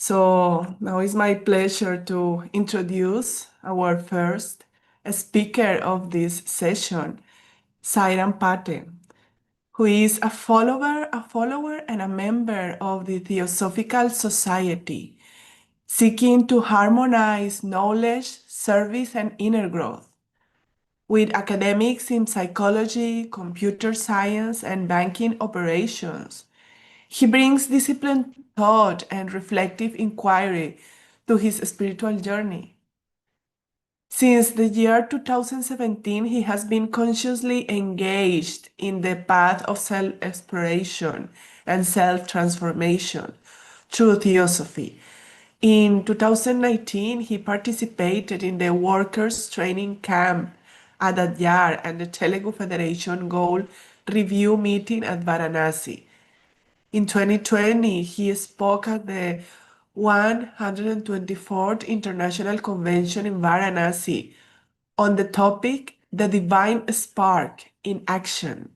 So now it's my pleasure to introduce our first speaker of this session, Sairam Pate, who is a follower and a member of the Theosophical Society, seeking to harmonize knowledge, service, and inner growth. With academics in psychology, computer science, and banking operations, he brings disciplined thought and reflective inquiry to his spiritual journey. Since the year 2017, he has been consciously engaged in the path of self exploration and self transformation through theosophy. In 2019, he participated in the Workers' Training Camp at Adyar and the Telugu Federation Goal Review meeting at Varanasi. In 2020, he spoke at the 124th International Convention in Varanasi on the topic The Divine Spark in Action.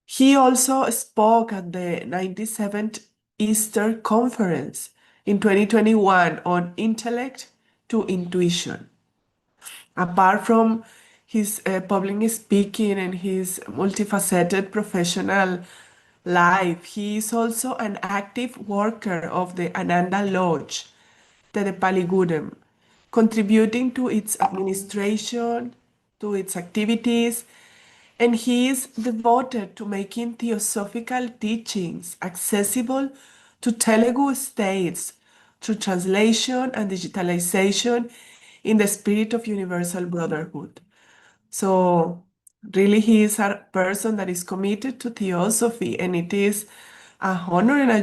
He also spoke at the 97th Easter Conference in 2021 on intellect to intuition. Apart from his public speaking and his multifaceted professional life, he is also an active worker of the Ananda Lodge, Tedepalligudem, contributing to its administration, to its activities, and he is devoted to making theosophical teachings accessible to Telugu states through translation and digitalization in the spirit of universal brotherhood. So, really, he is a person that is committed to theosophy, and it is a honor and a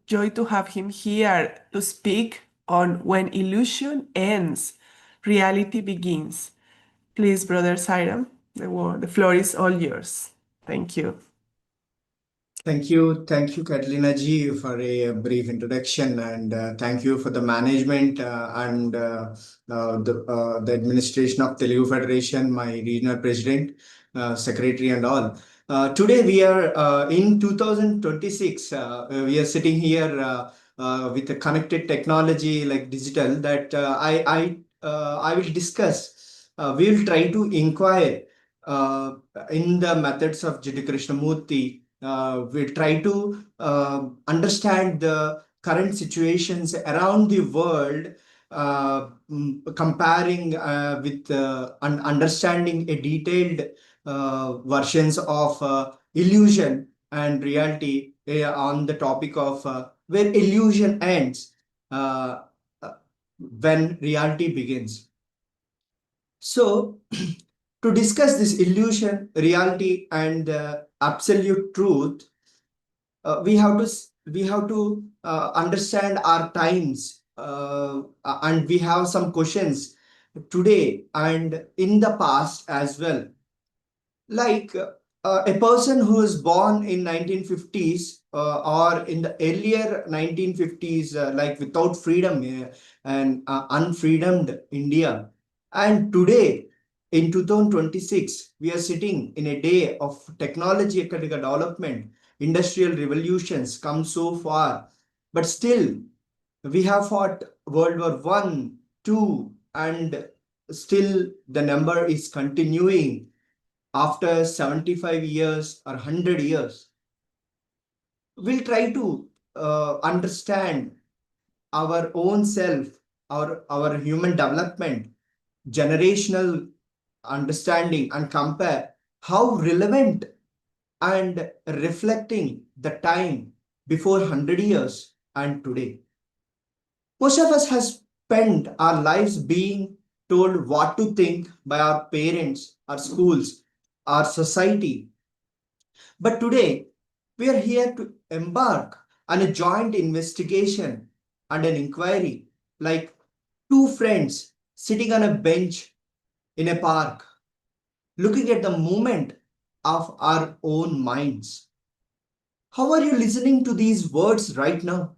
joy to have him here to speak on When Illusion Ends, Reality Begins. Please, Brother Sairam, the floor is all yours. Thank you. Thank you, Catalina ji, for a brief introduction, and thank you for the management and the administration of Telugu Federation, my regional president, secretary, and all. Today we are in 2026. We are sitting here with a connected technology like digital that I will discuss. We will try to inquire in the methods of Jiddu Krishnamurti. We try to understand the current situations around the world, comparing with understanding a detailed versions of illusion and reality on the topic of where illusion ends, when reality begins. So, to discuss this illusion, reality, and absolute truth, we have to understand our times, and we have some questions today and in the past as well. Like a person who is born in 1950s or in the earlier 1950s, like without freedom and unfreedomed India, and today in 2026 we are sitting in a day of technological development, industrial revolutions come so far, but still we have fought World War One, two, and still the number is continuing after 75 years or 100 years. We'll try to understand our own self, our human development, generational understanding, and compare how relevant and reflecting the time before 100 years and today. Most of us has spent our lives being told what to think by our parents, our schools, our society. But today, we are here to embark on a joint investigation and an inquiry, like two friends sitting on a bench in a park, looking at the movement of our own minds. How are you listening to these words right now?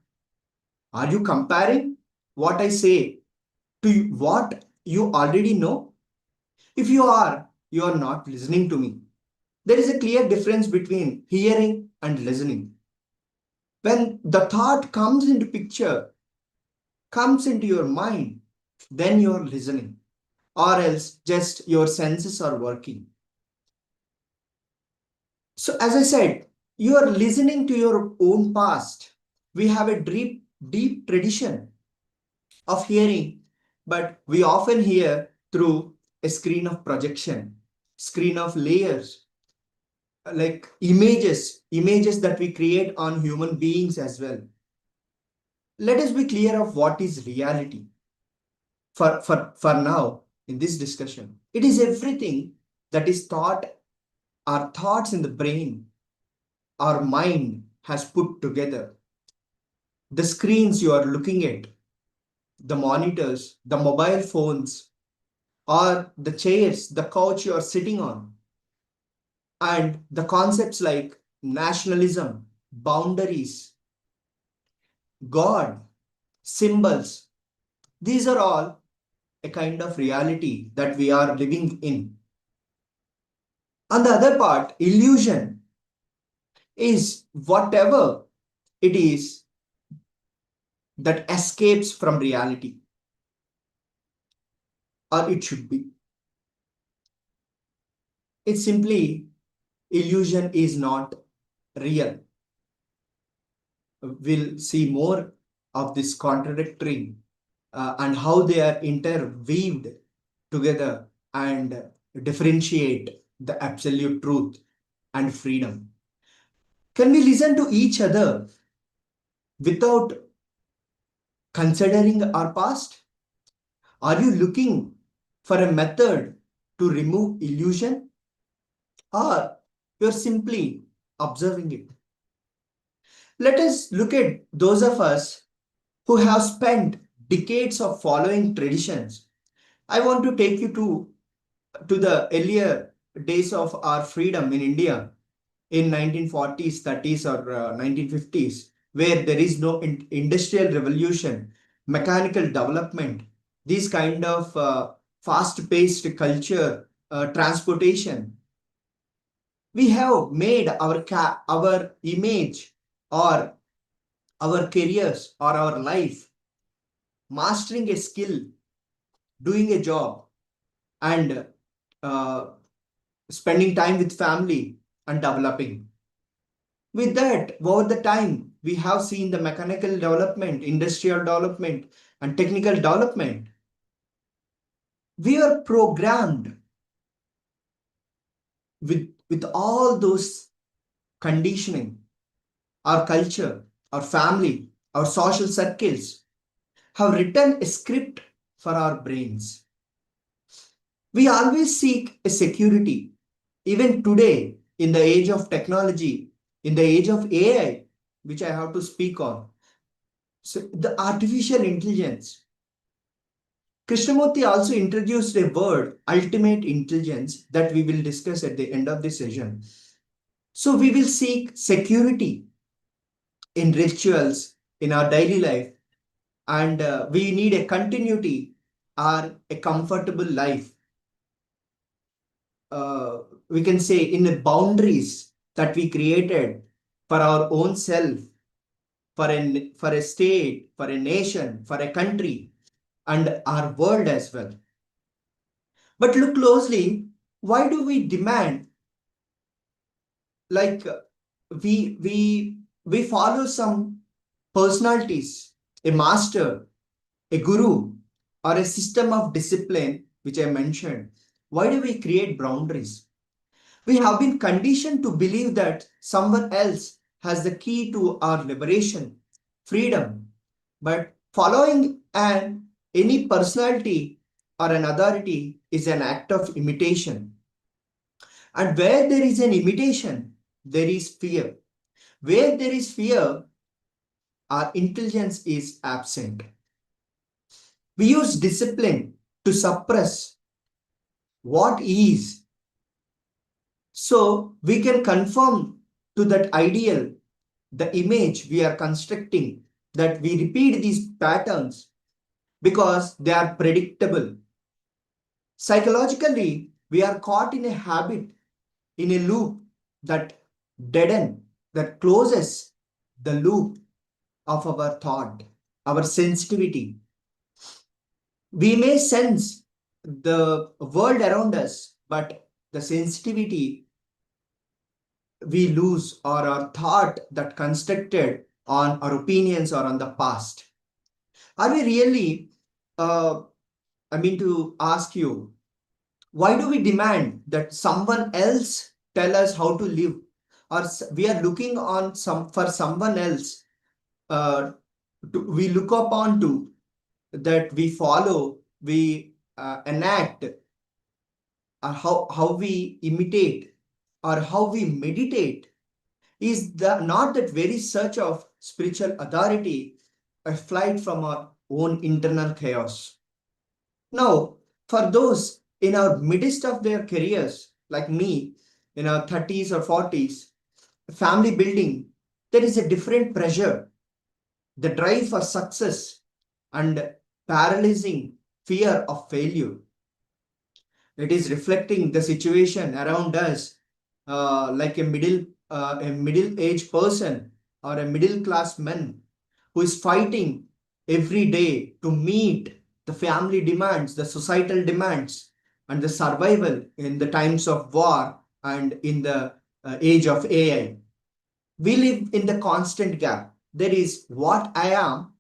Are you comparing what I say to what you already know? If you are not listening to me. There is a clear difference between hearing and listening. When the thought comes into picture, comes into your mind, then you're listening, or else just your senses are working. So, as I said, you are listening to your own past. We have a deep tradition of hearing, but we often hear through a screen of projection, screen of layers, like images that we create on human beings as well. Let us be clear of what is reality for now in this discussion. It is everything that is thought, our thoughts in the brain, our mind has put together. The screens you are looking at, the monitors, the mobile phones, or the chairs, the couch you are sitting on, and the concepts like nationalism, boundaries, God, symbols, these are all a kind of reality that we are living in. On the other part, illusion is whatever it is that escapes from reality, or it should be. It's simply illusion is not real. We'll see more of this contradictory and how they are interweaved together and differentiate the absolute truth and freedom. Can we listen to each other without considering our past? Are you looking for a method to remove illusion, or you're simply observing it? Let us look at those of us who have spent decades of following traditions. I want to take you to the earlier days of our freedom in India in 1940s, 30s, or 1950s, where there is no industrial revolution, mechanical development, these kind of fast-paced culture, transportation. We have made our image or our careers or our life mastering a skill, doing a job, and uh, spending time with family and developing. With that, over the time, we have seen the mechanical development, industrial development, and technical development. We are programmed with all those conditioning, our culture, our family, our social circles have written a script for our brains. We always seek a security. Even today, in the age of technology, in the age of AI, which I have to speak on, so the artificial intelligence. Krishnamurti also introduced a word, ultimate intelligence, that we will discuss at the end of this session. So we will seek security in rituals, in our daily life, and we need a continuity or a comfortable life. We can say in the boundaries that we created for our own self, for a state, for a nation, for a country, and our world as well. But look closely, why do we demand, like we follow some personalities, a master, a guru, or a system of discipline, which I mentioned? Why do we create boundaries? We have been conditioned to believe that someone else has the key to our liberation, freedom. But following any personality or an authority is an act of imitation. And where there is an imitation, there is fear. Where there is fear, our intelligence is absent. We use discipline to suppress what is, so we can conform to that ideal, the image we are constructing, that we repeat these patterns because they are predictable. Psychologically, we are caught in a habit, in a loop that dead end, that closes the loop of our thought, our sensitivity. We may sense the world around us, but the sensitivity we lose or our thought that constructed on our opinions or on the past. Are we really, to ask you, why do we demand that someone else tell us how to live? Or we are looking on for someone else uh, we look upon to, that we follow, we enact, or how we imitate, or how we meditate, is the not that very search of spiritual authority, a flight from our own internal chaos. Now, for those in our midst of their careers, like me, in our 30s or 40s, family building, there is a different pressure, the drive for success, and paralyzing fear of failure. It is reflecting the situation around us, like a middle-aged person or a middle-class man who is fighting every day to meet the family demands, the societal demands, and the survival in the times of war and in the age of AI. We live in the constant gap. There is what I am,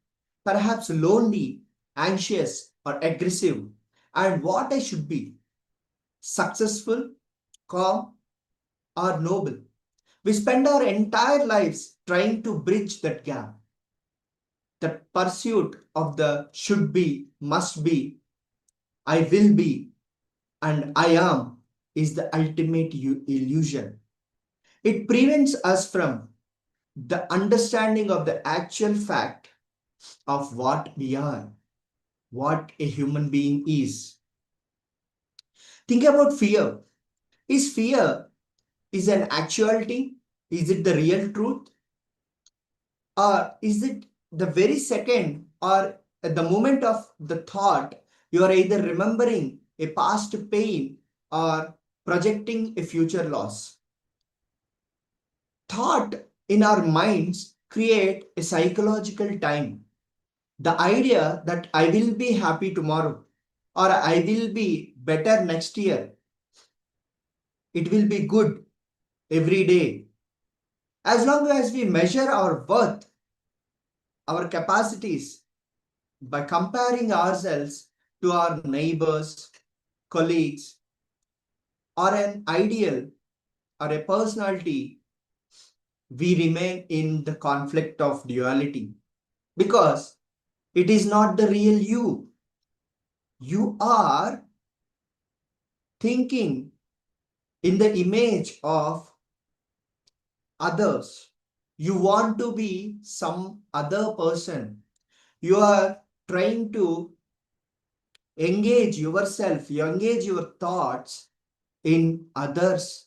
perhaps lonely, anxious, or aggressive, and what I should be, successful, calm, or noble. We spend our entire lives trying to bridge that gap. The pursuit of the should be, must be, I will be, and I am is the ultimate illusion. It prevents us from the understanding of the actual fact of what we are, what a human being is. Think about fear. Is fear is an actuality? Is it the real truth? Or is it the very second or at the moment of the thought, you are either remembering a past pain or projecting a future loss? Thought in our minds create a psychological time. The idea that I will be happy tomorrow or I will be better next year, it will be good every day. As long as we measure our worth, our capacities by comparing ourselves to our neighbors, colleagues, or an ideal or a personality, we remain in the conflict of duality because it is not the real you. You are thinking in the image of others. You want to be some other person. You are trying to engage yourself, you engage your thoughts in others'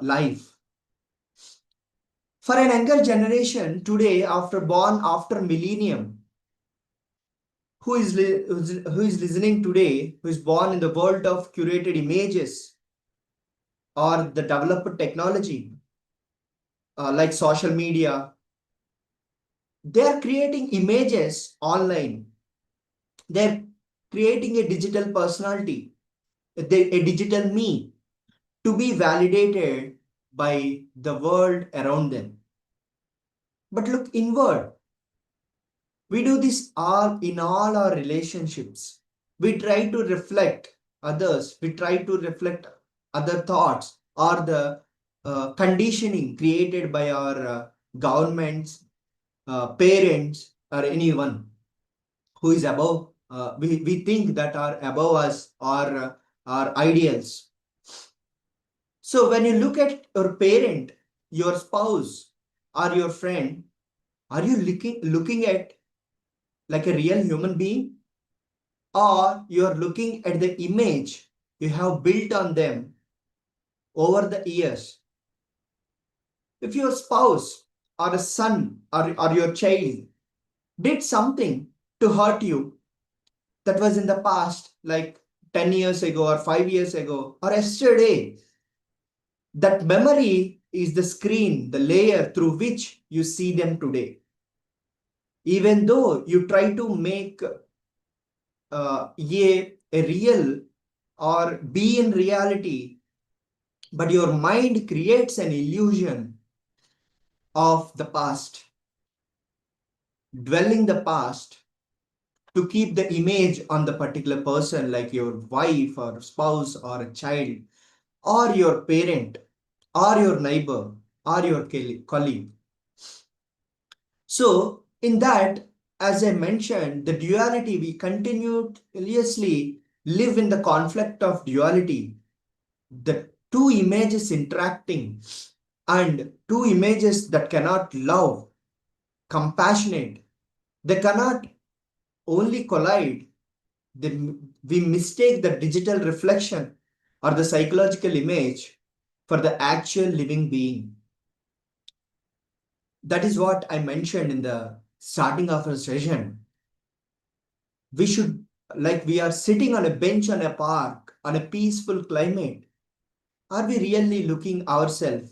life. For an younger generation today, born after millennium, who is listening today, who is born in the world of curated images or the developed technology, like social media, they are creating images online. They're creating a digital personality, a digital me, to be validated by the world around them. But look inward. We do this all in all our relationships. We try to reflect others. We try to reflect other thoughts or the conditioning created by our governments, parents, or anyone who is above. We think that are above us or our ideals. So when you look at your parent, your spouse, or your friend, are you looking at like a real human being? Or you are looking at the image you have built on them over the years? If your spouse or a son or your child did something to hurt you that was in the past, like 10 years ago or 5 years ago or yesterday, that memory is the screen, the layer through which you see them today. Even though you try to make a real or be in reality, but your mind creates an illusion of the past, dwelling the past to keep the image on the particular person, like your wife or spouse or a child or your parent or your neighbor or your colleague. So in that, as I mentioned, the duality, we continuously live in the conflict of duality, the two images interacting, and two images that cannot love, compassionate, they cannot only collide. We mistake the digital reflection or the psychological image for the actual living being. That is what I mentioned in the starting of our session. We should, like we are sitting on a bench on a park, on a peaceful climate. Are we really looking ourselves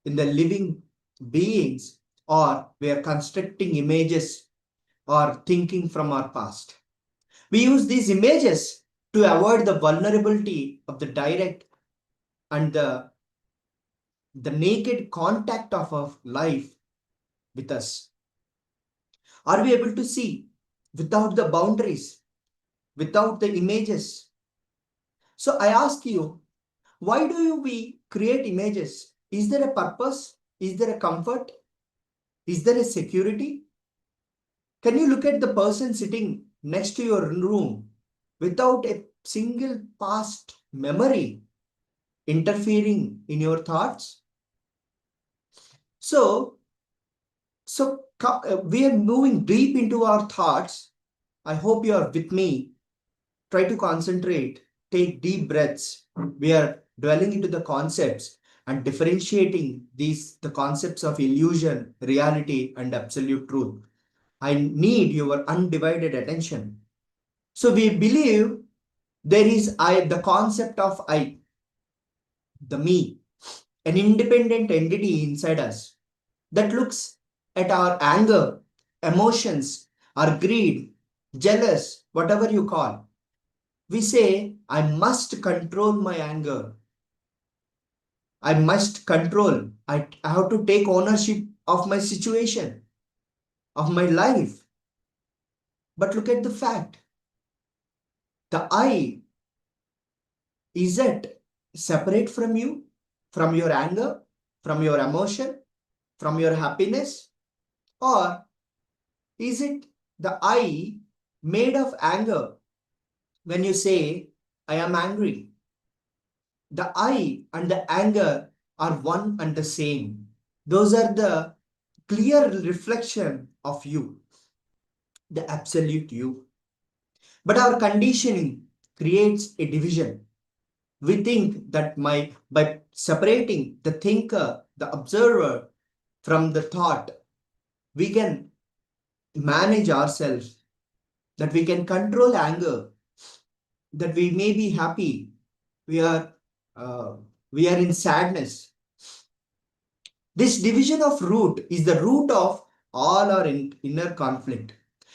in the living beings, or we are constructing images or thinking from our past? We use these images to avoid the vulnerability of the direct and the naked contact of our life with us. Are we able to see without the boundaries, without the images? So I ask you, why do we create images? Is there a purpose? Is there a comfort? Is there a security? Can you look at the person sitting next to your room without a single past memory interfering in your thoughts? So, we are moving deep into our thoughts. I hope you are with me. Try to concentrate, take deep breaths. We are dwelling into the concepts and differentiating the concepts of illusion, reality, and absolute truth. I need your undivided attention. So we believe there is I, the concept of I, the me, an independent entity inside us that looks at our anger, emotions, our greed, jealous, whatever you call. We say, I must control my anger. I must control. I have to take ownership of my situation, of my life. But look at the fact. The I, is it separate from you, from your anger, from your emotion, from your happiness? Or is it the I made of anger when you say, I am angry? The I and the anger are one and the same. Those are the clear reflection of you, the absolute you. But our conditioning creates a division. We think that by separating the thinker, the observer from the thought, we can manage ourselves, that we can control anger, that we may be happy, we are uh, we are in sadness. This division of root is the root of all our inner conflict.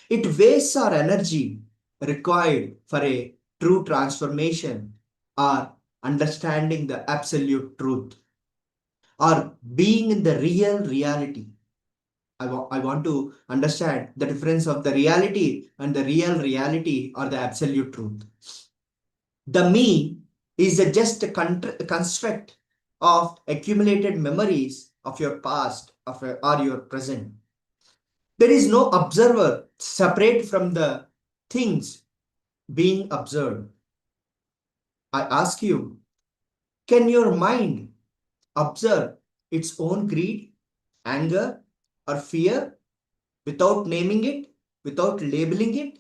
It wastes our energy required for a true transformation or understanding the absolute truth or being in the real reality. I want to understand the difference of the reality and the real reality or the absolute truth. The me is just a construct of accumulated memories of your past or your present. There is no observer separate from the things being observed. I ask you, can your mind observe its own greed, anger, or fear without naming it, without labeling it,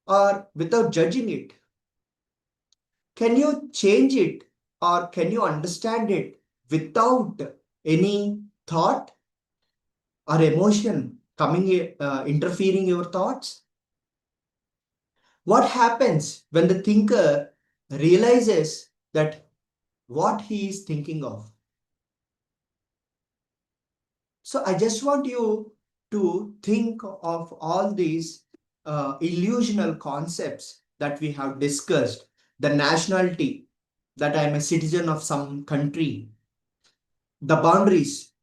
or without judging it? Can you change it or can you understand it without any thought or emotion coming interfering your thoughts? What happens when the thinker realizes that what he is thinking of? So I just want you to think of all these illusional concepts that we have discussed. The nationality, that I am a citizen of some country, the boundaries.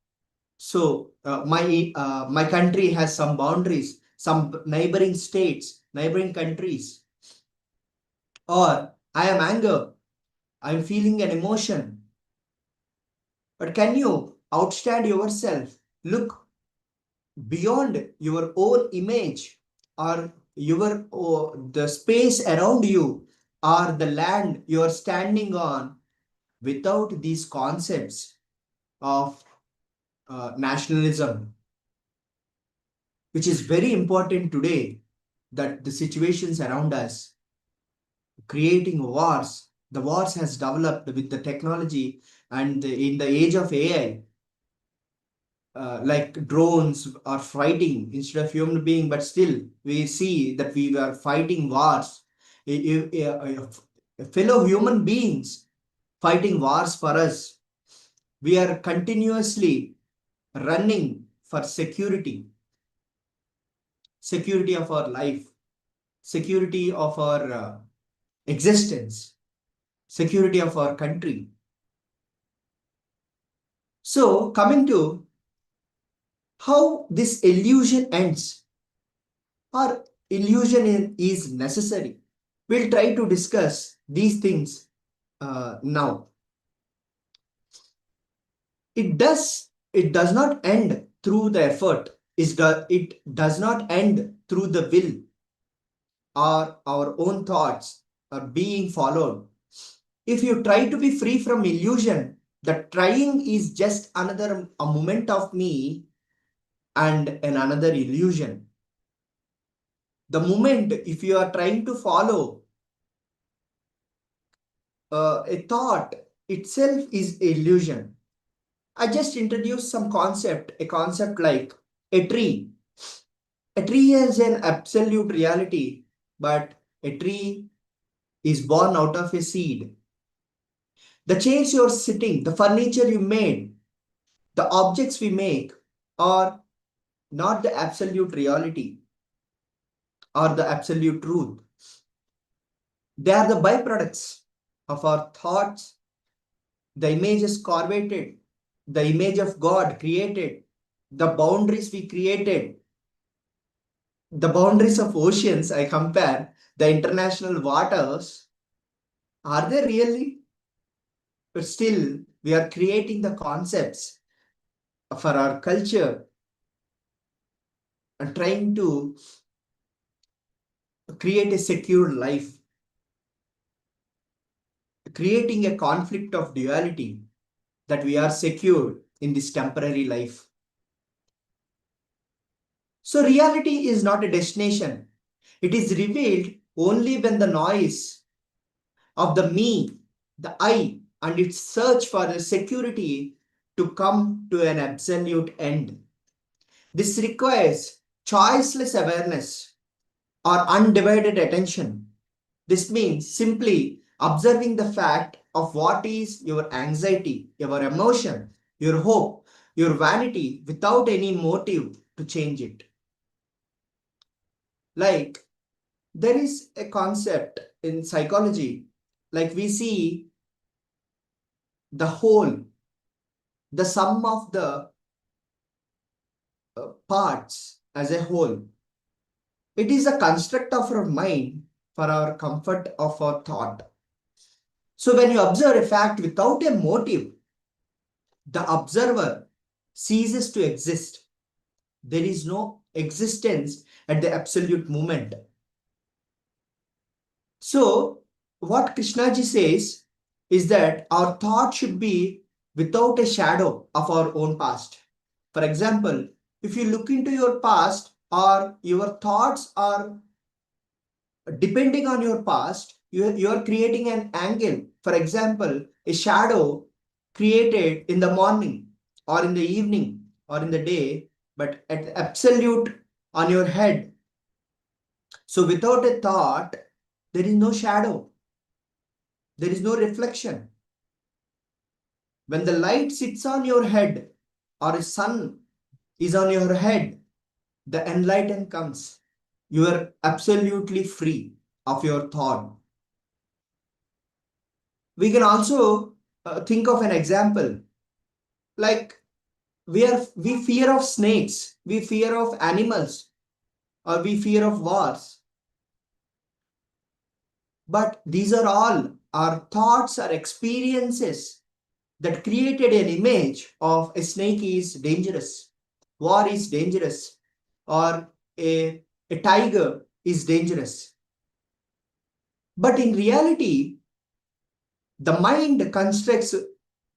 So my country has some boundaries, some neighboring states, neighboring countries. Or I am anger, I am feeling an emotion. But can you outstand yourself? Look beyond your own image, or the space around you, or the land you are standing on, without these concepts of nationalism, which is very important today, that the situations around us creating wars. The wars has developed with the technology, and in the age of AI, like drones are fighting instead of human being, but still we see that we were fighting wars. Fellow human beings fighting wars for us. We are continuously running for security, security of our life, security of our existence, security of our country. So, coming to how this illusion ends, or illusion is necessary. We'll try to discuss these things now. It does not end through the effort. It does not end through the will, or our own thoughts are being followed. If you try to be free from illusion, the trying is just another a moment of me and another illusion. The moment, if you are trying to follow a thought itself, is illusion. I just introduced a concept like a tree. A tree is an absolute reality, but a tree is born out of a seed. The chairs you're sitting, the furniture you made, the objects we make are not the absolute reality or the absolute truth. They are the byproducts of our thoughts, the images created, the image of God created, the boundaries we created, the boundaries of oceans. I compare the international waters. Are they really? But still, we are creating the concepts for our culture and trying to create a secure life, creating a conflict of duality, that we are secure in this temporary life. So, reality is not a destination. It is revealed only when the noise of the me, the I, and its search for the security to come to an absolute end. This requires choiceless awareness or undivided attention. This means simply observing the fact of what is your anxiety, your emotion, your hope, your vanity, without any motive to change it. Like, there is a concept in psychology, like we see the whole, the sum of the parts as a whole. It is a construct of our mind for our comfort of our thought. So when you observe a fact without a motive, the observer ceases to exist. There is no existence at the absolute moment. So what Krishnaji says is that our thought should be without a shadow of our own past. For example, if you look into your past, or your thoughts are depending on your past, you are creating an angle. For example, a shadow created in the morning or in the evening or in the day, but at absolute on your head. So without a thought, there is no shadow, there is no reflection. When the light sits on your head, or a sun is on your head, the enlightenment comes. You are absolutely free of your thought. We can also think of an example like we fear of snakes, we fear of animals, or we fear of wars. But these are all our thoughts, our experiences that created an image of a snake is dangerous, war is dangerous, or a tiger is dangerous. But in reality, the mind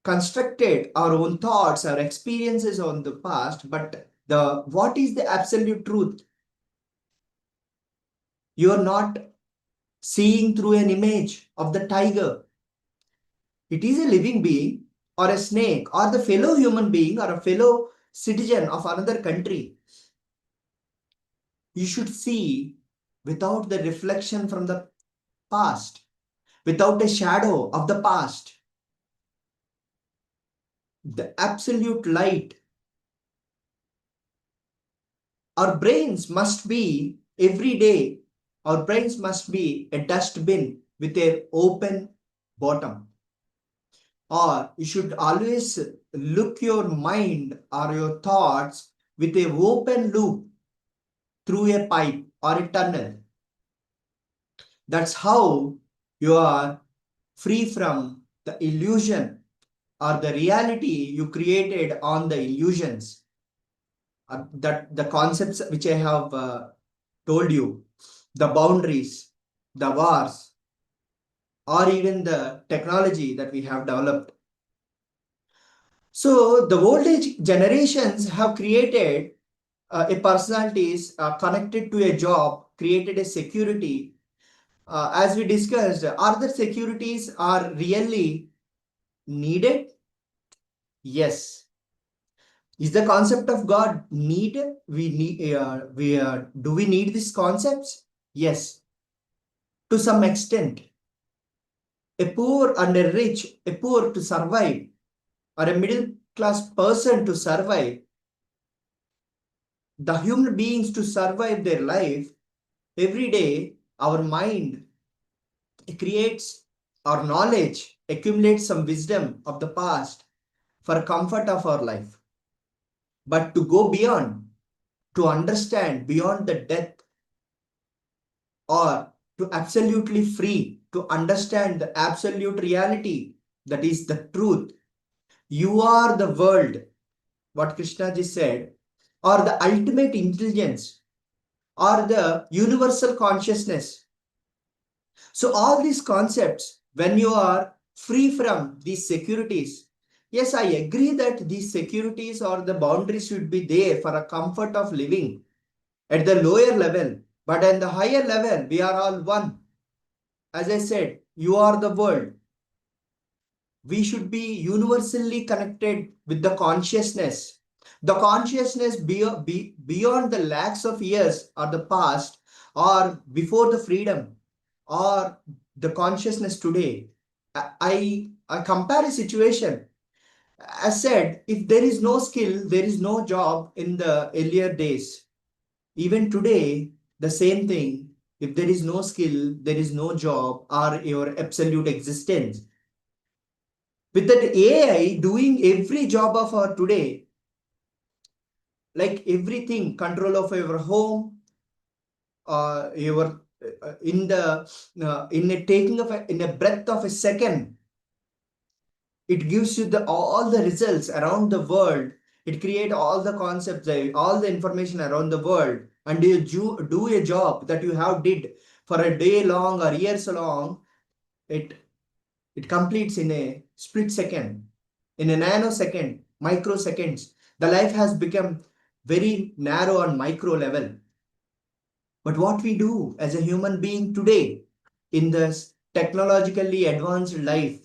constructed our own thoughts, our experiences on the past, but the what is the absolute truth? You're not seeing through an image of the tiger. It is a living being, or a snake, or the fellow human being, or a fellow citizen of another country. You should see without the reflection from the past, without a shadow of the past. The absolute light. Our brains must be every day, our brains must be a dustbin with an open bottom. Or you should always look your mind or your thoughts with an open loop through a pipe or a tunnel. That's how you are free from the illusion or the reality you created on the illusions. That the concepts which I have told you, the boundaries, the wars, or even the technology that we have developed. So the old age generations have created a personalities connected to a job, created a security. As we discussed, are the securities are really needed? Yes. Is the concept of God needed? Do we need these concepts? Yes, to some extent. A poor and a rich, a poor to survive, or a middle class person to survive, the human beings to survive their life, every day our mind creates our knowledge, accumulates some wisdom of the past for comfort of our life. But to go beyond, to understand beyond the death, or to absolutely free, to understand the absolute reality, that is the truth. You are the world, what Krishna ji said, or the ultimate intelligence, or the universal consciousness. So all these concepts, when you are free from these securities, yes, I agree that these securities or the boundaries should be there for a comfort of living at the lower level, but at the higher level, we are all one. As I said, you are the world. We should be universally connected with the consciousness. The consciousness beyond the lakhs of years or the past or before the freedom or the consciousness today. I compare a situation. As said, if there is no skill, there is no job in the earlier days. Even today, the same thing. If there is no skill, there is no job or your absolute existence. With that AI doing every job of our today, like everything, control of your home, your in a taking of in a breath of a second, it gives you all the results around the world. It creates all the concepts, all the information around the world, and you do a job that you have did for a day long or years long. It It completes in a split second, in a nanosecond, microseconds. The life has become very narrow on micro level. But what we do as a human being today in this technologically advanced life,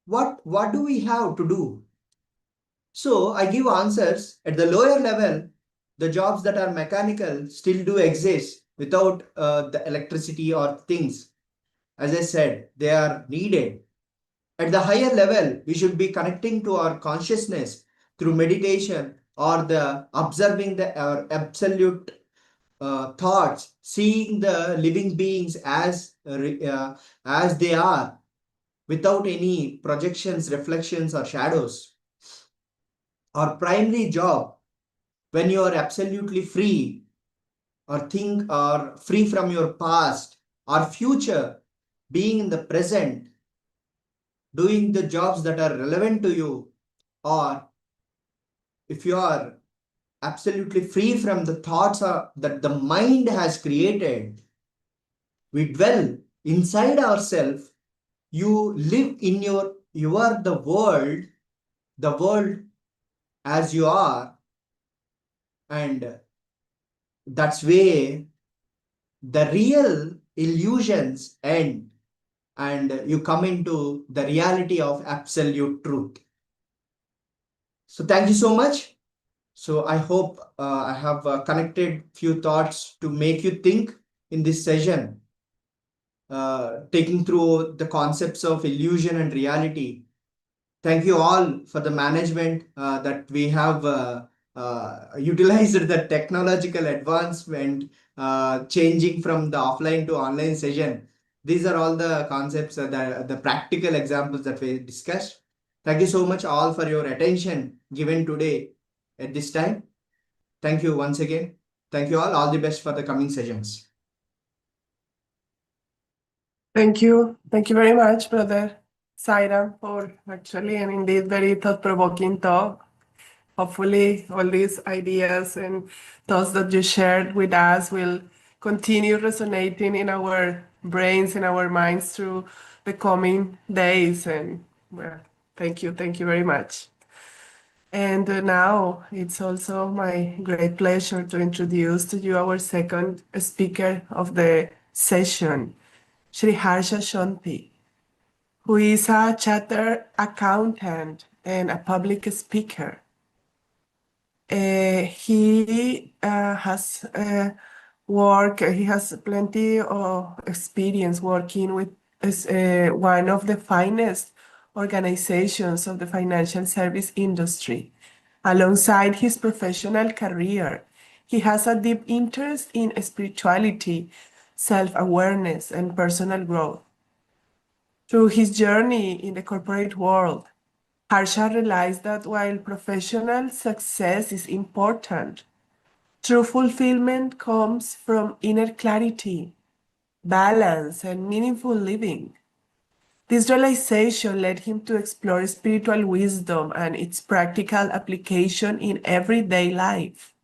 what do we have to do? So I give answers at the lower level. The jobs that are mechanical still do exist without the electricity or things. As I said, they are needed. At the higher level, we should be connecting to our consciousness through meditation, or the observing the absolute thoughts, seeing the living beings as they are, without any projections, reflections, or shadows. Or primary job, when you are absolutely free, or think or free from your past or future, being in the present, doing the jobs that are relevant to you, or if you are absolutely free from the thoughts that the mind has created, we dwell inside ourselves. You live in you are the world as you are, and that's where the real illusions end, and you come into the reality of absolute truth. So thank you so much. So I hope I have connected few thoughts to make you think in this session, taking through the concepts of illusion and reality. Thank you all for the management that we have utilized the technological advancement, changing from the offline to online session. These are all the concepts, the practical examples that we discussed. Thank you so much all for your attention given today at this time. Thank you once again. Thank you all. All the best for the coming sessions. Thank you. Thank you very much, brother Sairam, for actually and indeed very thought-provoking talk. Hopefully, all these ideas and thoughts that you shared with us will continue resonating in our brains, in our minds through the coming days. And well, thank you very much. And now it's also my great pleasure to introduce to you our second speaker of the session, Shri Harsha Shanti, who is a chartered accountant and a public speaker. He has plenty of experience working with one of the finest organizations of the financial service industry. Alongside his professional career, he has a deep interest in spirituality, self-awareness, and personal growth. Through his journey in the corporate world, Harsha realized that while professional success is important, true fulfillment comes from inner clarity, balance, and meaningful living. This realization led him to explore spiritual wisdom and its practical application in everyday life.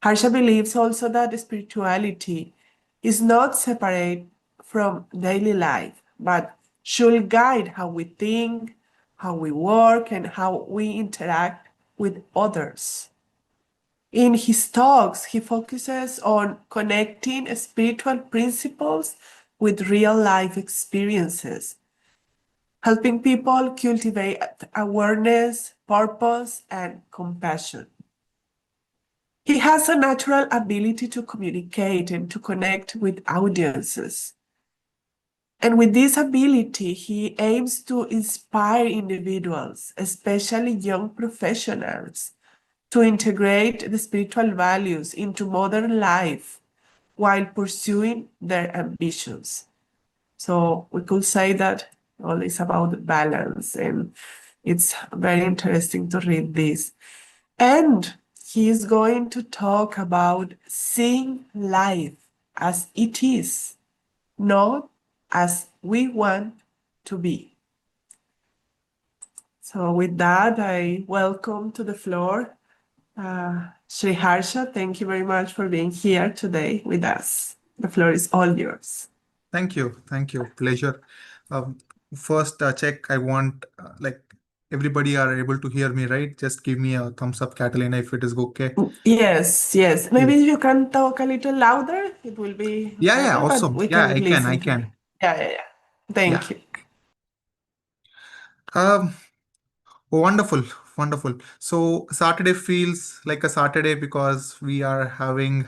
Harsha believes also that spirituality is not separate from daily life, but should guide how we think, how we work, and how we interact with others. In his talks, he focuses on connecting spiritual principles with real life experiences, helping people cultivate awareness, purpose, and compassion. He has a natural ability to communicate and to connect with audiences. And with this ability, he aims to inspire individuals, especially young professionals, to integrate the spiritual values into modern life while pursuing their ambitions. So we could say that all is about balance, and it's very interesting to read this. And he is going to talk about seeing life as it is, not as we want to be. So with that, I welcome to the floor Sri Harsha. Thank you very much for being here today with us. The floor is all yours. Thank you. Thank you. Pleasure. Um, First, check. I want like everybody are able to hear me, right? Just give me a thumbs up, Catalina, if it is okay. Yes, yes. Yeah. Maybe you can talk a little louder. It will be Yeah, yeah, better, but awesome. we Yeah, can I can. I listen to you. can. Yeah, yeah, yeah. Thank Yeah. you. Um, Wonderful, wonderful. So Saturday feels like a Saturday because we are having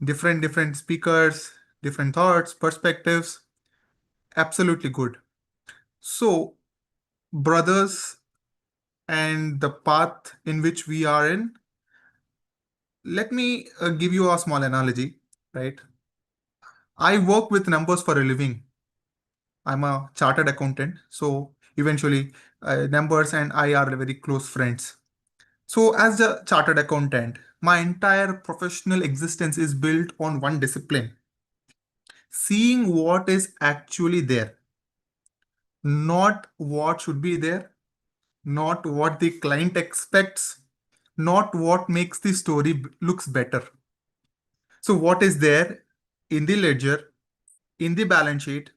different speakers, different thoughts, perspectives. Absolutely good. So, brothers, and the path in which we are in. Let me give you a small analogy, right? I work with numbers for a living. I'm a chartered accountant, so eventually numbers and I are very close friends. So, as a chartered accountant, my entire professional existence is built on one discipline: seeing what is actually there, not what should be there, not what the client expects, not what makes the story looks better. So, what is there in the ledger, in the balance sheet,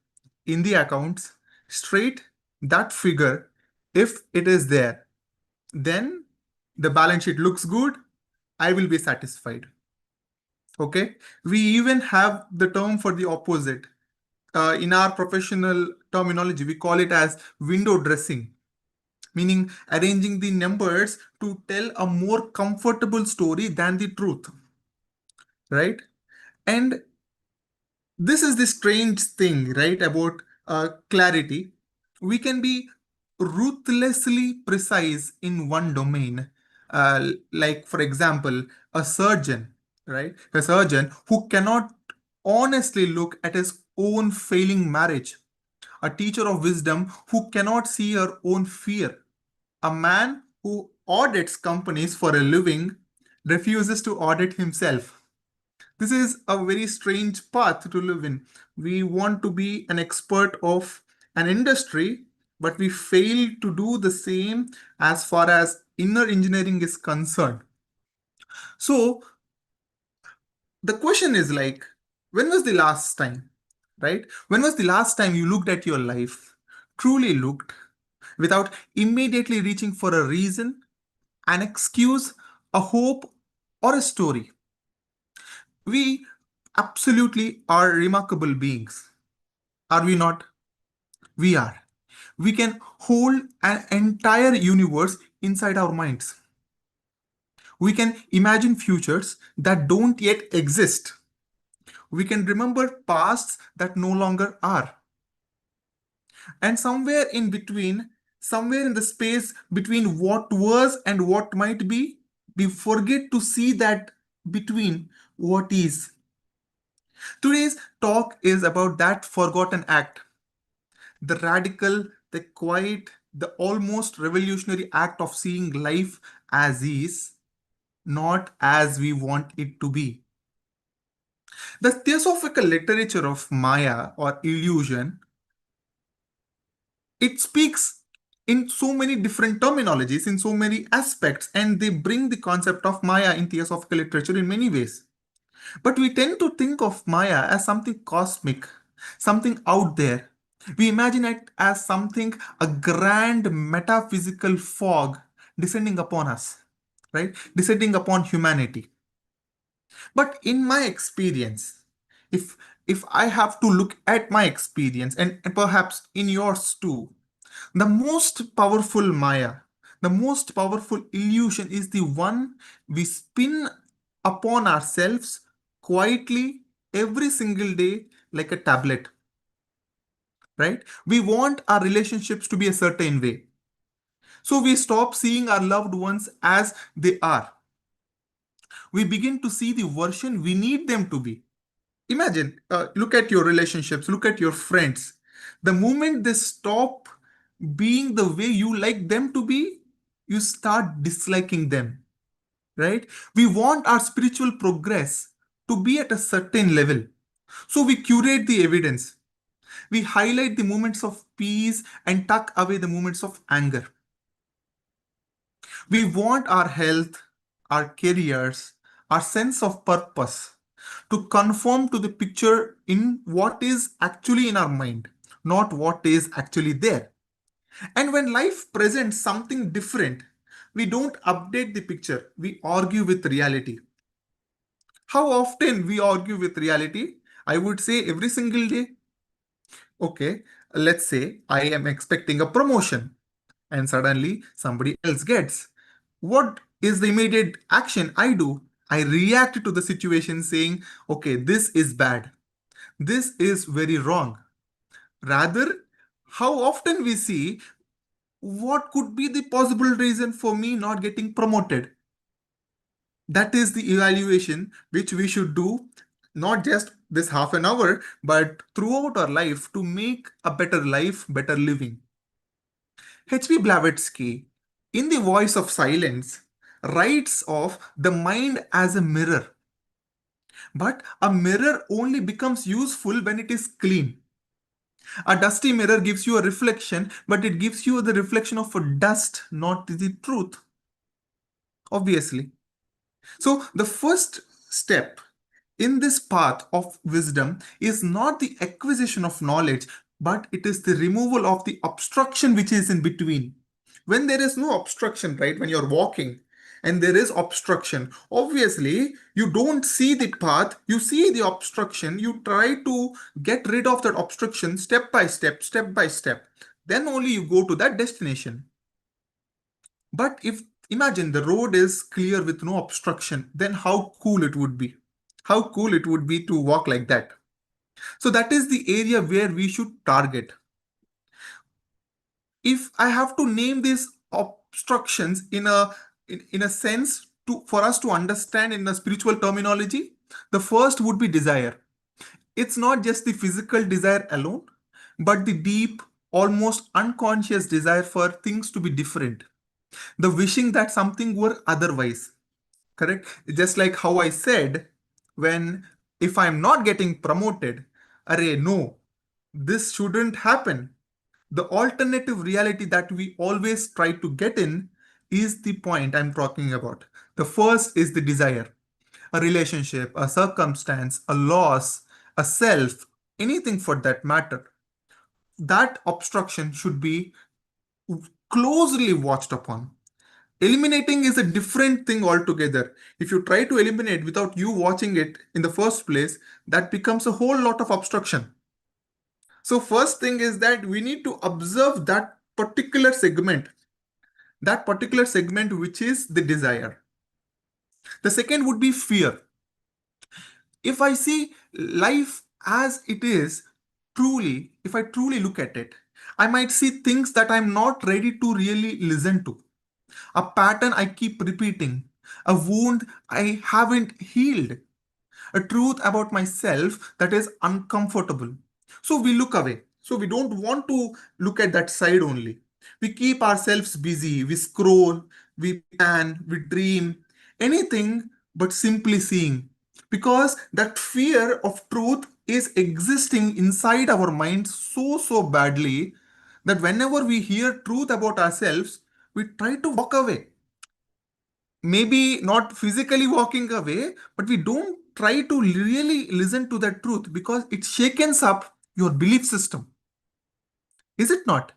in the accounts, straight that figure, if it is there, then the balance sheet looks good, I will be satisfied. Okay. We even have the term for the opposite. In our professional terminology, we call it as window dressing, meaning arranging the numbers to tell a more comfortable story than the truth, right? And this is the strange thing, right, about clarity. We can be ruthlessly precise in one domain. Like, for example, a surgeon, right? A surgeon who cannot honestly look at his own failing marriage. A teacher of wisdom who cannot see her own fear. A man who audits companies for a living refuses to audit himself. This is a very strange path to live in. We want to be an expert of an industry, but we fail to do the same as far as inner engineering is concerned. So the question is like, when was the last time, right? When was the last time you looked at your life, truly looked, without immediately reaching for a reason, an excuse, a hope, or a story? We absolutely are remarkable beings. Are we not? We are. We can hold an entire universe inside our minds. We can imagine futures that don't yet exist. We can remember pasts that no longer are. And somewhere in between, somewhere in the space between what was and what might be, we forget to see that between what is. Today's talk is about that forgotten act, the radical, the quiet, the almost revolutionary act of seeing life as is, not as we want it to be. The theosophical literature of Maya or illusion, it speaks in so many different terminologies, in so many aspects, and they bring the concept of Maya in theosophical literature in many ways. But we tend to think of Maya as something cosmic, something out there. We imagine it as something, a grand metaphysical fog descending upon us, right? Descending upon humanity. But in my experience, if if I have to look at my experience and perhaps in yours too, the most powerful Maya, the most powerful illusion is the one we spin upon ourselves quietly every single day like a tablet, right? We want our relationships to be a certain way. So we stop seeing our loved ones as they are. We begin to see the version we need them to be. Imagine, look at your relationships, look at your friends. The moment they stop being the way you like them to be, you start disliking them, right? We want our spiritual progress to be at a certain level. So we curate the evidence. We highlight the moments of peace and tuck away the moments of anger. We want our health, our careers, our sense of purpose to conform to the picture in what is actually in our mind, not what is actually there. And when life presents something different, we don't update the picture, we argue with reality. How often we argue with reality? I would say every single day. Okay, let's say I am expecting a promotion and suddenly somebody else gets. What is the immediate action I do? I react to the situation saying, okay, this is bad. This is very wrong. Rather, how often we see what could be the possible reason for me not getting promoted? That is the evaluation which we should do, not just this half an hour, but throughout our life to make a better life, better living. H.P. Blavatsky, in The Voice of Silence, writes of the mind as a mirror. But a mirror only becomes useful when it is clean. A dusty mirror gives you a reflection, but it gives you the reflection of a dust, not the truth, obviously. So, the first step in this path of wisdom is not the acquisition of knowledge, but it is the removal of the obstruction which is in between. When there is no obstruction, right, when you're walking and there is obstruction, obviously you don't see the path, you see the obstruction, you try to get rid of that obstruction step by step, step by step. Then only you go to that destination. But if imagine the road is clear with no obstruction, then how cool it would be. How cool it would be to walk like that. So that is the area where we should target. If I have to name these obstructions in a sense to for us to understand in a spiritual terminology, the first would be desire. It's not just the physical desire alone, but the deep, almost unconscious desire for things to be different. The wishing that something were otherwise. Correct? Just like how I said, when if I'm not getting promoted, array, no, this shouldn't happen. The alternative reality that we always try to get in is the point I'm talking about. The first is the desire, a relationship, a circumstance, a loss, a self, anything for that matter. That obstruction should be closely watched upon. Eliminating is a different thing altogether. If you try to eliminate without you watching it in the first place, that becomes a whole lot of obstruction. So, first thing is that we need to observe that particular segment which is the desire. The second would be fear. If I see life as it is, truly, if I truly look at it, I might see things that I'm not ready to really listen to, a pattern I keep repeating, a wound I haven't healed, a truth about myself that is uncomfortable. So we look away. So we don't want to look at that side only. We keep ourselves busy, we scroll, we plan, we dream, anything but simply seeing. Because that fear of truth is existing inside our mind so badly that whenever we hear truth about ourselves, we try to walk away. Maybe not physically walking away, but we don't try to really listen to the truth because it shakens up your belief system. Is it not?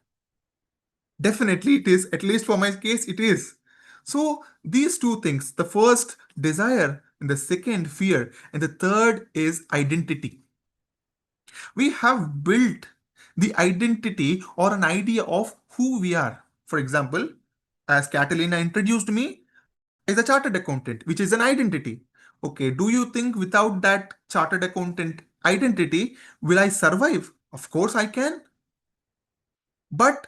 Definitely it is. At least for my case, it is. So these two things, the first desire and the second fear and the third is identity. We have built the identity or an idea of who we are. For example, as Catalina introduced me, is a chartered accountant, which is an identity. Okay, do you think without that chartered accountant identity, will I survive? Of course I can. But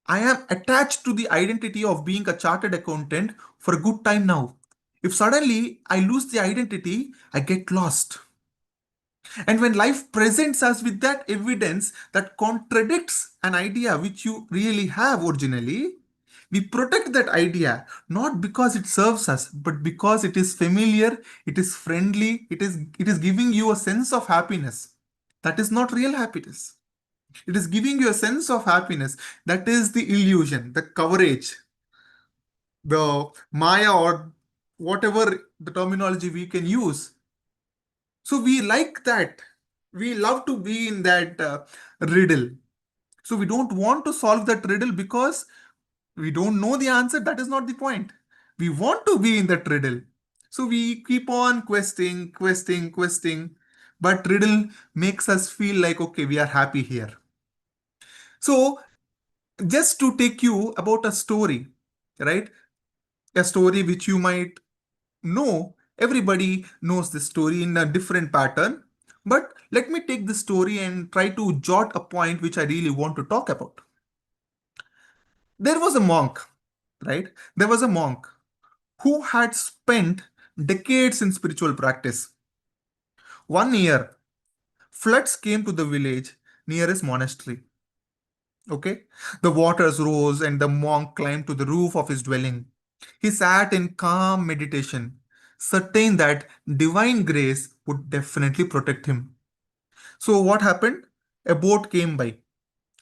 I am attached to the identity of being a chartered accountant for a good time now. If suddenly I lose the identity, I get lost. And when life presents us with that evidence that contradicts an idea which you really have originally, we protect that idea not because it serves us, but because it is familiar, it is friendly, it is giving you a sense of happiness. That is not real happiness. It is giving you a sense of happiness. That is the illusion, the coverage, the Maya or whatever the terminology we can use. So we like that. We love to be in that riddle. So we don't want to solve that riddle because we don't know the answer. That is not the point. We want to be in that riddle. So we keep on questing. But riddle makes us feel like, okay, we are happy here. So just to take you about a story, right? A story which you might know. Everybody knows this story in a different pattern. But let me take this story and try to jot a point which I really want to talk about. There was a monk, right? There was a monk who had spent decades in spiritual practice. One year, floods came to the village near his monastery. Okay? The waters rose and the monk climbed to the roof of his dwelling. He sat in calm meditation, certain that divine grace would definitely protect him. So, what happened? A boat came by.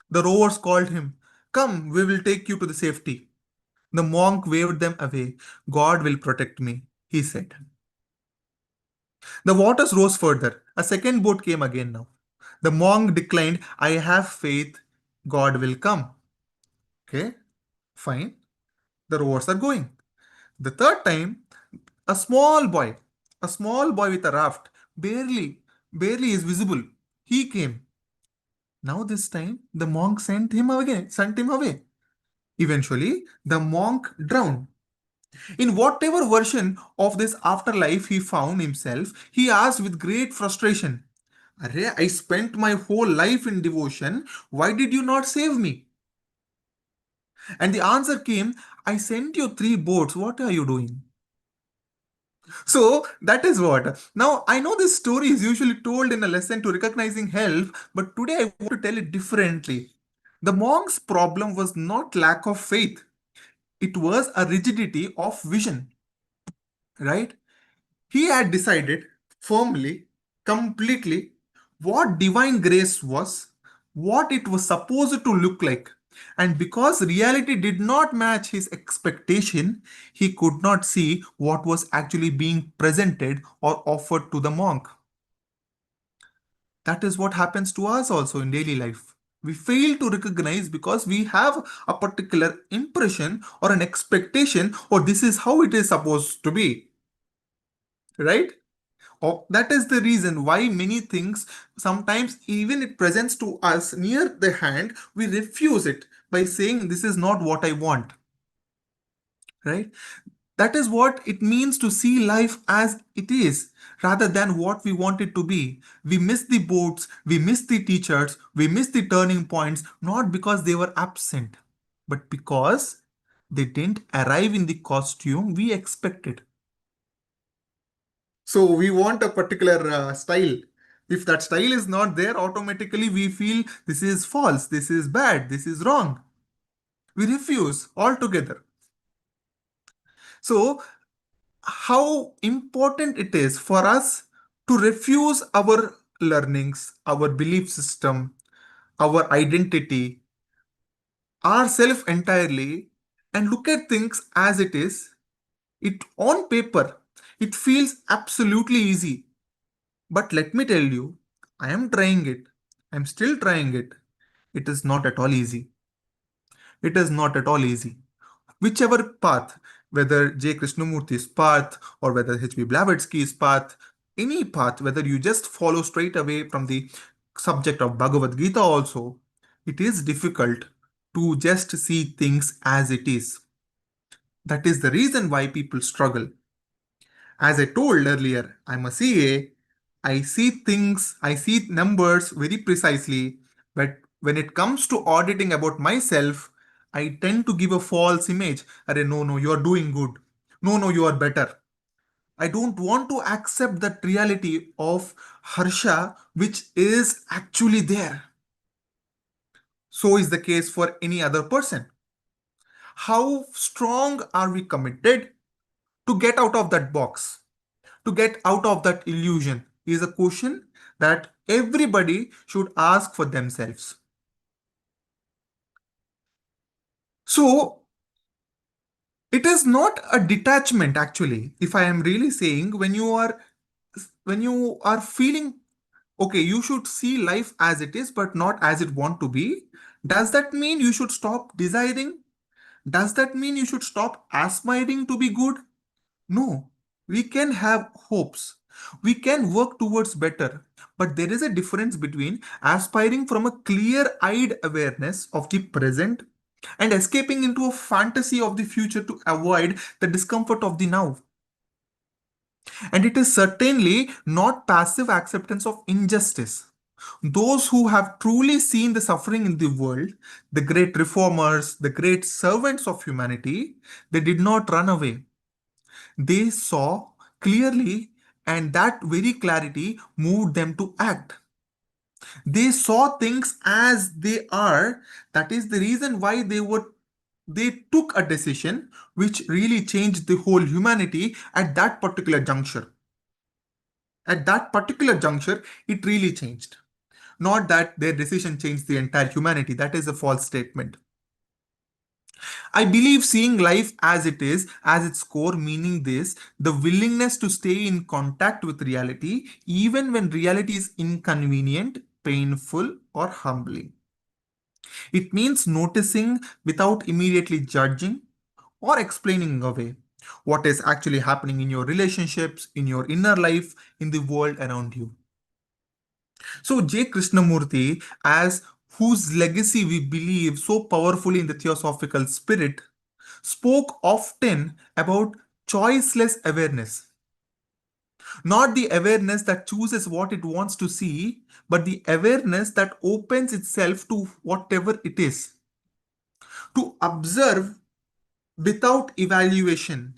The rowers called him, "Come, we will take you to the safety." The monk waved them away. "God will protect me," he said. The waters rose further. A second boat came again now. The monk declined, "I have faith, God will come." Okay, fine. The rowers are going. The third time, a small boy, a small boy with a raft, barely is visible. He came. Now this time, the monk sent him away. Eventually, the monk drowned. In whatever version of this afterlife he found himself, he asked with great frustration, "Arre, I spent my whole life in devotion. Why did you not save me?" And the answer came, "I sent you three boats. What are you doing?" So that is what. Now, I know this story is usually told in a lesson to recognizing help, but today I want to tell it differently. The monk's problem was not lack of faith, it was a rigidity of vision, right? He had decided firmly, completely, what divine grace was, what it was supposed to look like. And because reality did not match his expectation, he could not see what was actually being presented or offered to the monk. That is what happens to us also in daily life. We fail to recognize because we have a particular impression or an expectation, or this is how it is supposed to be, right? Oh, that is the reason why many things, sometimes even it presents to us near the hand, we refuse it by saying, "This is not what I want," right? That is what it means to see life as it is rather than what we want it to be. We miss the boats, we miss the teachers, we miss the turning points, not because they were absent, but because they didn't arrive in the costume we expected. So we want a particular style. If that style is not there, automatically we feel this is false, this is bad, this is wrong. We refuse altogether. So, how important it is for us to refuse our learnings, our belief system, our identity, ourself entirely, and look at things as it is. It on paper, it feels absolutely easy. But let me tell you, I am trying it. I'm still trying it. It is not at all easy. It is not at all easy. Whichever path, whether J. Krishnamurti's path or whether H.B. Blavatsky's path, any path, whether you just follow straight away from the subject of Bhagavad Gita also, it is difficult to just see things as it is. That is the reason why people struggle. As I told earlier, I'm a CA. I see things, I see numbers very precisely, but when it comes to auditing about myself, I tend to give a false image. Arre, no, you are doing good. No, you are better. I don't want to accept that reality of Harsha, which is actually there. So is the case for any other person. How strong are we committed to get out of that box? To get out of that illusion is a question that everybody should ask for themselves. So, it is not a detachment actually. If I am really saying, when you are feeling okay, you should see life as it is but not as it want to be, does that mean you should stop desiring? Does that mean you should stop aspiring to be good? No, we can have hopes. We can work towards better. But there is a difference between aspiring from a clear eyed awareness of the present and escaping into a fantasy of the future to avoid the discomfort of the now. And it is certainly not passive acceptance of injustice. Those who have truly seen the suffering in the world, the great reformers, the great servants of humanity, they did not run away. They saw clearly, and that very clarity moved them to act. They saw things as they are. That is the reason why they took a decision which really changed the whole humanity at that particular juncture. At that particular juncture, it really changed. Not that their decision changed the entire humanity. That is a false statement. I believe seeing life as it is, as its core, meaning this, the willingness to stay in contact with reality, even when reality is inconvenient, painful, or humbling. It means noticing without immediately judging or explaining away what is actually happening in your relationships, in your inner life, in the world around you. So, J. Krishnamurti, as whose legacy we believe so powerfully in the theosophical spirit, spoke often about choiceless awareness. Not the awareness that chooses what it wants to see, but the awareness that opens itself to whatever it is. To observe without evaluation.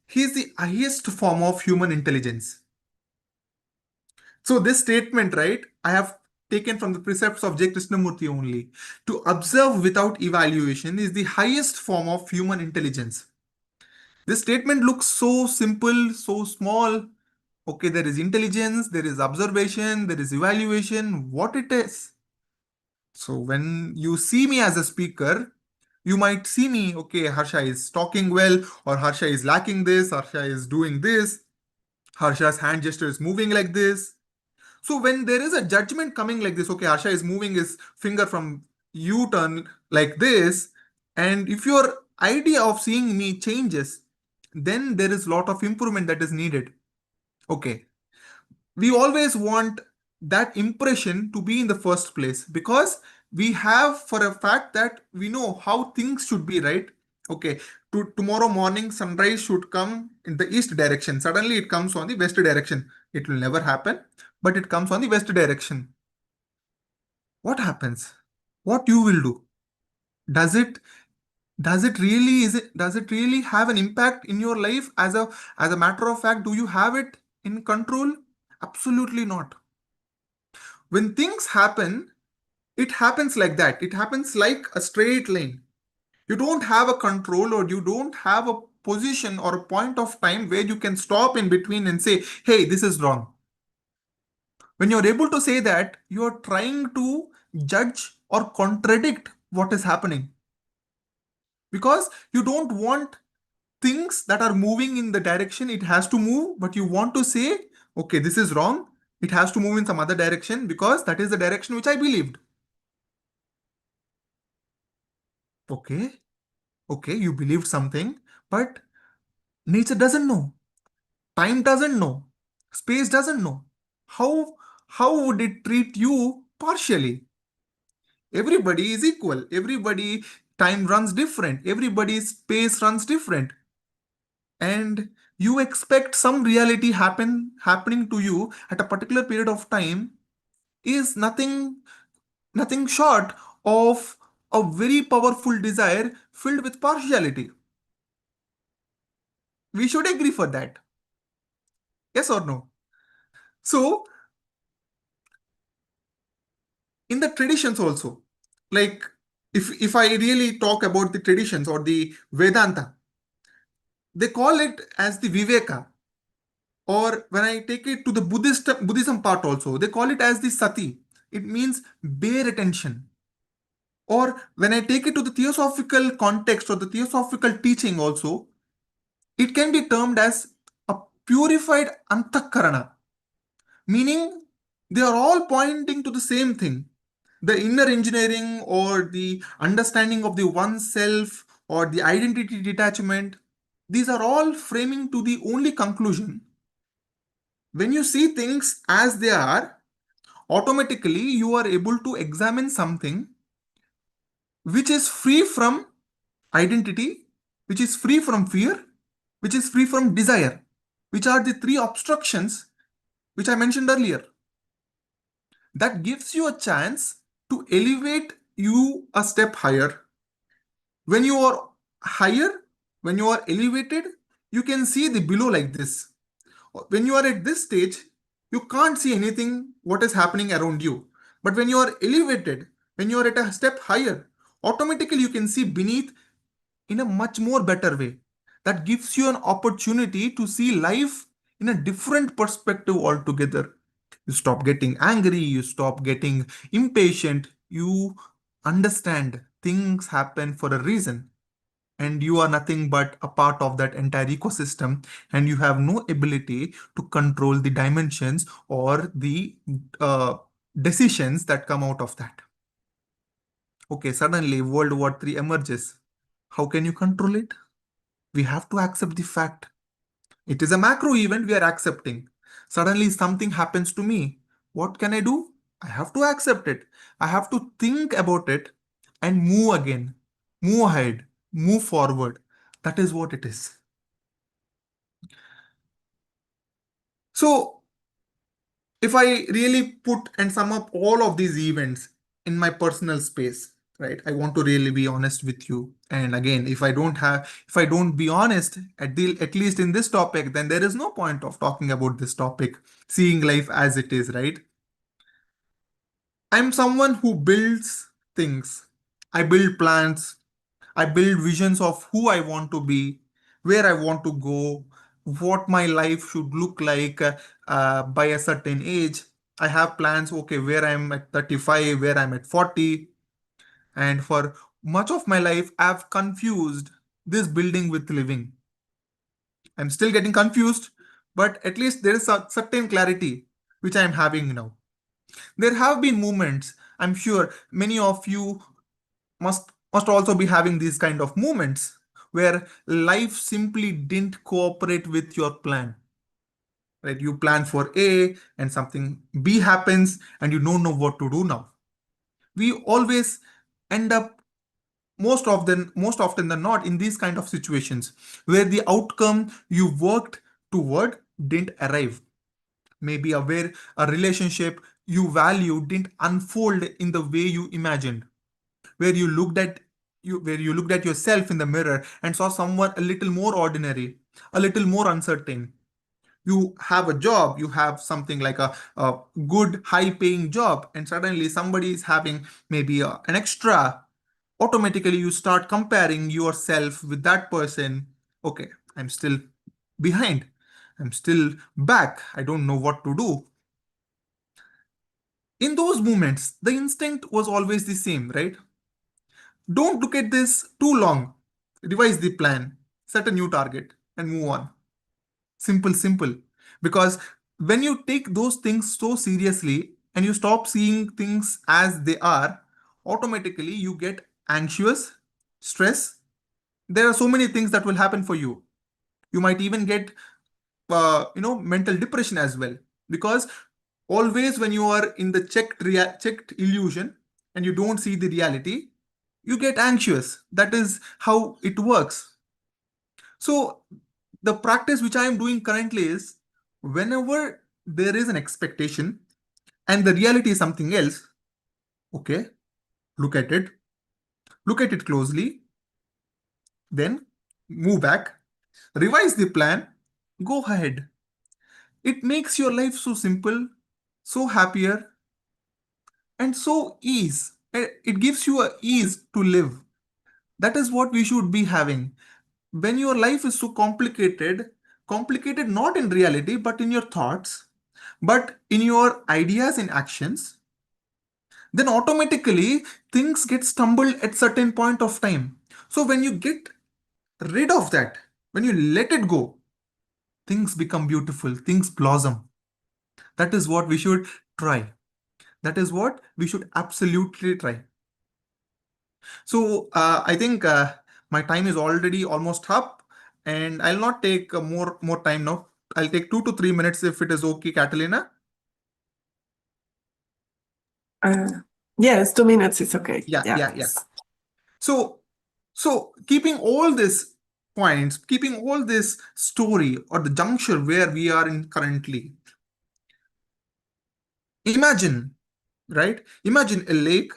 He is the highest form of human intelligence. So, this statement, right, I have taken from the precepts of J. Krishnamurti only. To observe without evaluation is the highest form of human intelligence. This statement looks so simple, so small. Okay, there is intelligence, there is observation, there is evaluation, what it is. So, when you see me as a speaker, you might see me, okay, Harsha is talking well, or Harsha is lacking this, Harsha is doing this, Harsha's hand gesture is moving like this. So when there is a judgment coming like this, okay, Harsha is moving his finger from U-turn like this, and if your idea of seeing me changes, then there is a lot of improvement that is needed. Okay, we always want that impression to be in the first place because we have for a fact that we know how things should be, right? Okay, tomorrow morning sunrise should come in the east direction. Suddenly it comes on the west direction. It will never happen, but it comes on the west direction. What happens? What you will do? Does it does it really have an impact in your life as a matter of fact? Do you have it in control? Absolutely not. When things happen, it happens like that. It happens like a straight line. You don't have a control or you don't have a position or a point of time where you can stop in between and say, hey, this is wrong. When you're able to say that, you're trying to judge or contradict what is happening because you don't want things that are moving in the direction it has to move, but you want to say, okay, this is wrong. It has to move in some other direction because that is the direction which I believed. Okay, okay, you believed something, but nature doesn't know, time doesn't know, space doesn't know. How how would it treat you partially? Everybody is equal. Everybody time runs different. Everybody's space runs different. And you expect some reality happening to you at a particular period of time is nothing short of a very powerful desire filled with partiality. We should agree for that. Yes or no? So, in the traditions also, like if I really talk about the traditions or the Vedanta, they call it as the Viveka. Or when I take it to the Buddhism part also, they call it as the Sati. It means bear attention. Or when I take it to the theosophical context or the theosophical teaching also, it can be termed as a purified antakarana, meaning they are all pointing to the same thing. The inner engineering or the understanding of the oneself or the identity detachment, these are all framing to the only conclusion. When you see things as they are, automatically you are able to examine something which is free from identity, which is free from fear, which is free from desire, which are the three obstructions which I mentioned earlier. that gives you a chance to elevate you a step higher. When you are higher, when you are elevated, you can see the below like this. When you are at this stage, you can't see anything what is happening around you. But when you are elevated, when you are at a step higher, automatically you can see beneath in a much more better way. That gives you an opportunity to see life in a different perspective altogether. You stop getting angry, you stop getting impatient, you understand things happen for a reason, and you are nothing but a part of that entire ecosystem, and you have no ability to control the dimensions or the uh, decisions that come out of that. Okay, suddenly World War III emerges. How can you control it? We have to accept the fact. It is a macro event we are accepting. Suddenly something happens to me. What can I do? I have to accept it. I have to think about it and move again, move ahead, move forward. That is what it is. So, if I really put and sum up all of these events in my personal space, right, I want to really be honest with you. And again, if I don't be honest at least in this topic, then there is no point of talking about this topic, seeing life as it is, right? I'm someone who builds things. I build plans. I build visions of who I want to be, where I want to go, what my life should look like by a certain age. I have plans, okay, where I'm at 35, where I'm at 40. And for much of my life, I've confused this building with living. I'm still getting confused, but at least there is a certain clarity which I'm having now. There have been moments, I'm sure many of you must also be having these kind of moments where life simply didn't cooperate with your plan, right? You plan for A and something B happens and you don't know what to do now. We always end up most often than not in these kind of situations where the outcome you worked toward didn't arrive. Maybe where a relationship you value didn't unfold in the way you imagined, where you looked at yourself in the mirror and saw someone a little more ordinary, a little more uncertain. You have a job, you have something like a good high paying job, and suddenly somebody is having maybe an extra. Automatically you start comparing yourself with that person. Okay, I'm still behind, I'm still back, I don't know what to do. In those moments the instinct was always the same, right? Don't look at this too long. Revise the plan, set a new target, and move on. Simple, simple. Because when you take those things so seriously and you stop seeing things as they are, automatically you get anxious, stress. There are so many things that will happen for you. You might even get, mental depression as well. Because always when you are in the checked illusion and you don't see the reality, you get anxious. That is how it works. So the practice which I am doing currently is whenever there is an expectation and the reality is something else, okay, look at it, look at it closely, then move back, revise the plan, go ahead. It makes your life so simple, so happier, and so ease. It gives you a ease to live. That is what we should be having. When your life is so complicated, complicated not in reality, but in your thoughts, but in your ideas and actions, then automatically things get stumbled at certain point of time. So when you get rid of that, when you let it go, things become beautiful, things blossom. That is what we should try. That is what we should absolutely try. So I think my time is already almost up, and I'll not take more time now. I'll take 2 to 3 minutes if it is okay, Catalina. Yes, 2 minutes is okay. Yeah, Yeah. yeah, yeah. So, keeping all these points, keeping all this story or the juncture where we are in currently, imagine right? Imagine a lake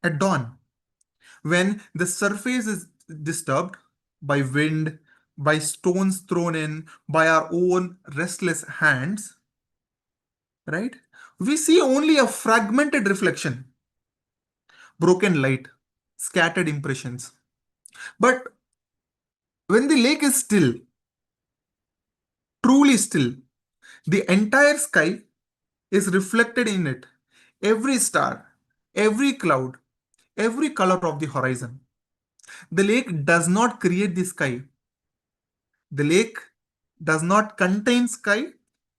at dawn when the surface is disturbed by wind, by stones thrown in, by our own restless hands, right? We see only a fragmented reflection, broken light, scattered impressions. But when the lake is still, truly still, the entire sky is reflected in it. Every star, every cloud, every color of the horizon. The lake does not create the sky. The lake does not contain sky.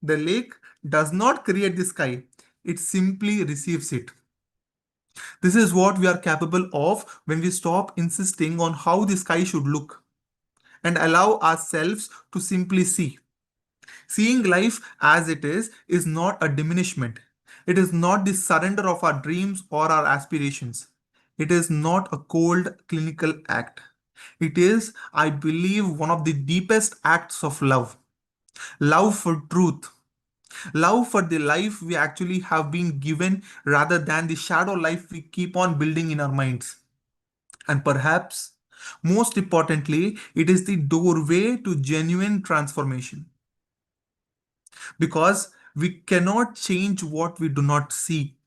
The lake does not create the sky. It simply receives it. This is what we are capable of when we stop insisting on how the sky should look and allow ourselves to simply see. Seeing life as it is not a diminishment. It is not the surrender of our dreams or our aspirations. It is not a cold clinical act. It is, I believe, one of the deepest acts of love. Love for truth. Love for the life we actually have been given rather than the shadow life we keep on building in our minds. And perhaps, most importantly, it is the doorway to genuine transformation. Because we cannot change what we do not see.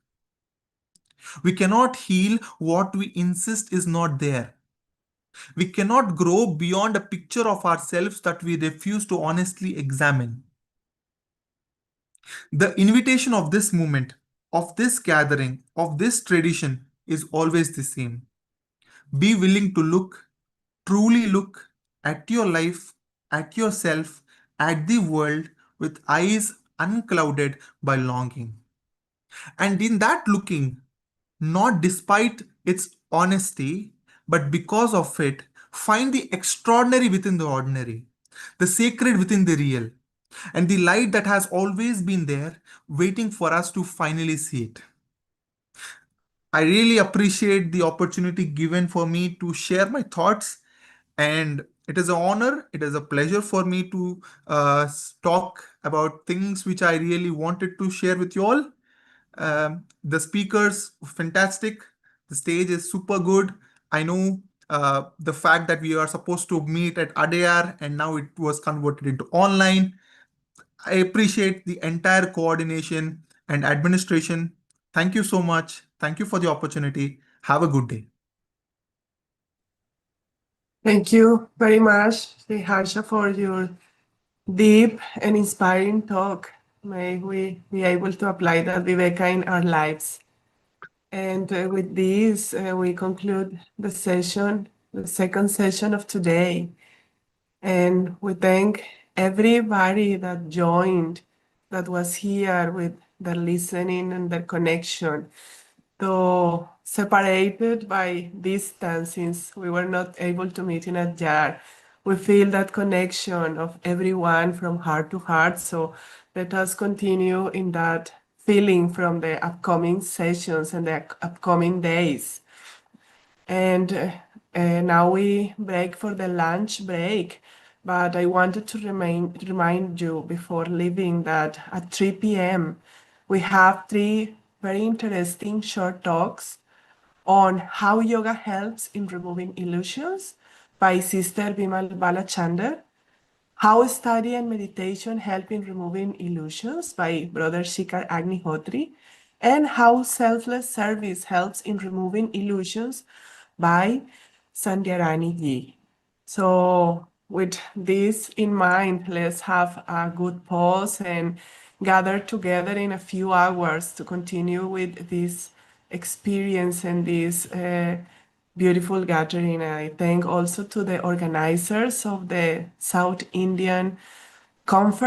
We cannot heal what we insist is not there. We cannot grow beyond a picture of ourselves that we refuse to honestly examine. The invitation of this movement, of this gathering, of this tradition is always the same. Be willing to look, truly look at your life, at yourself, at the world with eyes unclouded by longing. And in that looking, not despite its honesty, but because of it, find the extraordinary within the ordinary, the sacred within the real, and the light that has always been there, waiting for us to finally see it. I really appreciate the opportunity given for me to share my thoughts, and it is an honor, it is a pleasure for me to talk about things which I really wanted to share with you all. The speakers, fantastic. The stage is super good. I know the fact that we are supposed to meet at Adayar and now it was converted into online. I appreciate the entire coordination and administration. Thank you so much. Thank you for the opportunity. Have a good day. Thank you very much, Sri Harsha, for your deep and inspiring talk. May we be able to apply that Viveka in our lives. And with this, we conclude the session, the second session of today. And we thank everybody that joined, that was here with their listening and their connection. Though separated by distance, since we were not able to meet in a jar, we feel that connection of everyone from heart to heart. So let us continue in that feeling from the upcoming sessions and the upcoming days. And now we break for the lunch break. But I wanted to remind you before leaving that at 3 p.m. we have three very interesting short talks on how yoga helps in removing illusions by Sister Bimal Balachandar, how study and meditation help in removing illusions by Brother Shikar Agnihotri, and how selfless service helps in removing illusions by Sandhyarani Ji. So, with this in mind, let's have a good pause and gather together in a few hours to continue with this experience and this beautiful gathering. I thank also to the organizers of the South Indian Conference.